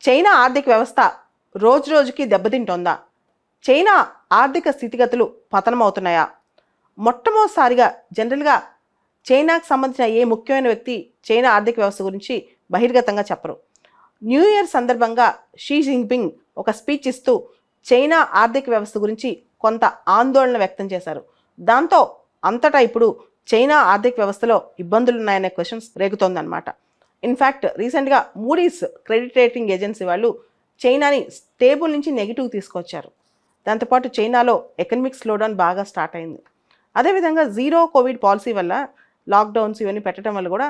China ఆర్థిక వ్యవస్థ రోజురోజుకి దెబ్బతింటోందా? చైనా ఆర్థిక స్థితిగతులు పతనమవుతున్నాయా? మొట్టమొదటిసారిగా జనరల్‌గా చైనాకు సంబంధించిన ఏ ముఖ్యమైన వ్యక్తి చైనా ఆర్థిక వ్యవస్థ గురించి బహిర్గతంగా చెప్పరు. న్యూ ఇయర్ సందర్భంగా షీ జిన్‌పింగ్ ఒక స్పీచ్ ఇస్తూ చైనా ఆర్థిక వ్యవస్థ గురించి కొంత ఆందోళన వ్యక్తం చేశారు. దాంతో అంతటా ఇప్పుడు చైనా ఆర్థిక వ్యవస్థలో ఇబ్బందులున్నాయనే క్వెషన్స్ రేగుతోందన్నమాట. ఇన్ఫ్యాక్ట్ రీసెంట్గా మూడీస్ క్రెడిట్ రేటింగ్ ఏజెన్సీ వాళ్ళు చైనాని స్టేబుల్ నుంచి నెగిటివ్ తీసుకొచ్చారు. దాంతోపాటు చైనాలో ఎకనమిక్ స్లోడౌన్ బాగా స్టార్ట్ అయింది. అదేవిధంగా జీరో కోవిడ్ పాలసీ వల్ల లాక్డౌన్స్ ఇవన్నీ పెట్టడం వల్ల కూడా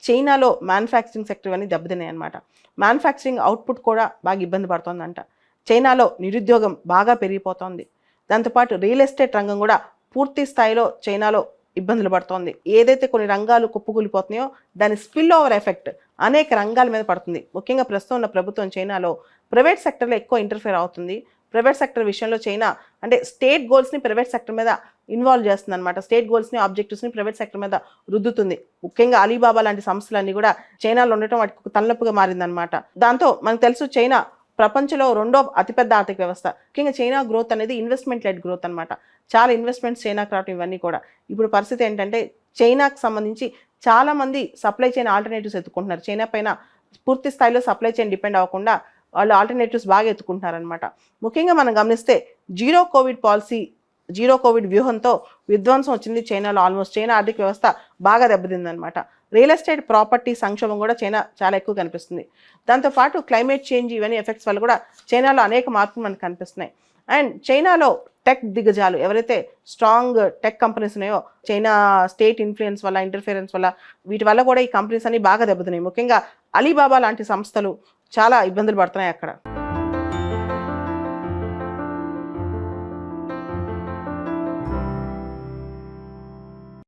చైనాలో మ్యానుఫ్యాక్చరింగ్ సెక్టర్ ఇవన్నీ దెబ్బతిన్నాయి అనమాట. మ్యానుఫ్యాక్చరింగ్ అవుట్పుట్ కూడా బాగా ఇబ్బంది పడుతోందంట. చైనాలో నిరుద్యోగం బాగా పెరిగిపోతోంది. దాంతోపాటు రియల్ ఎస్టేట్ రంగం కూడా పూర్తి స్థాయిలో చైనాలో ఇబ్బందులు పడుతోంది. ఏదైతే కొన్ని రంగాలు కుప్పకూలిపోతున్నాయో దాని స్పిల్ ఓవర్ ఎఫెక్ట్ అనేక రంగాల మీద పడుతుంది. ముఖ్యంగా ప్రస్తుతం ఉన్న ప్రభుత్వం చైనాలో ప్రైవేట్ సెక్టర్లో ఎక్కువ ఇంటర్ఫేర్ అవుతుంది. ప్రైవేట్ సెక్టర్ విషయంలో చైనా అంటే స్టేట్ గోల్స్ని ప్రైవేట్ సెక్టర్ మీద ఇన్వాల్వ్ చేస్తుంది అనమాట. స్టేట్ గోల్స్ని ఆబ్జెక్టివ్స్ని ప్రైవేట్ సెక్టర్ మీద రుద్దుతుంది. ముఖ్యంగా అలీబాబా లాంటి సంస్థలన్నీ కూడా చైనాలో ఉండటం వాటికి తలనొప్పిగా మారిందనమాట. దాంతో మనకు తెలుసు చైనా ప్రపంచంలో రెండో అతిపెద్ద ఆర్థిక వ్యవస్థ. ముఖ్యంగా చైనా గ్రోత్ అనేది ఇన్వెస్ట్మెంట్ లెడ్ గ్రోత్ అనమాట. చాలా ఇన్వెస్ట్మెంట్స్ చైనాకి రావడం ఇవన్నీ కూడా. ఇప్పుడు పరిస్థితి ఏంటంటే చైనాకు సంబంధించి చాలామంది సప్లై చైన్ ఆల్టర్నేటివ్స్ ఎత్తుకుంటున్నారు. చైనా పైన పూర్తి స్థాయిలో సప్లై చైన్ డిపెండ్ అవ్వకుండా వాళ్ళు ఆల్టర్నేటివ్స్ బాగా ఎత్తుకుంటున్నారనమాట. ముఖ్యంగా మనం గమనిస్తే జీరో కోవిడ్ వ్యూహంతో విధ్వంసం వచ్చింది చైనాలో. ఆల్మోస్ట్ చైనా ఆర్థిక వ్యవస్థ బాగా దెబ్బతిందనమాట. రియల్ ఎస్టేట్ ప్రాపర్టీ సంక్షోభం కూడా చైనా చాలా ఎక్కువ కనిపిస్తుంది. దాంతోపాటు క్లైమేట్ చేంజ్ ఇవన్నీ ఎఫెక్ట్స్ వల్ల కూడా చైనాలో అనేక మార్పులు మనకు కనిపిస్తున్నాయి. అండ్ చైనాలో టెక్ దిగ్గజాలు ఎవరైతే స్ట్రాంగ్ టెక్ కంపెనీస్ ఉన్నాయో చైనా స్టేట్ ఇన్ఫ్లుయెన్స్ వల్ల ఇంటర్ఫిరెన్స్ వల్ల వీటి వల్ల కూడా ఈ కంపెనీస్ అన్ని బాగా దెబ్బతిన్నాయి. ముఖ్యంగా అలీబాబా లాంటి సంస్థలు చాలా ఇబ్బందులు పడుతున్నాయి అక్కడ.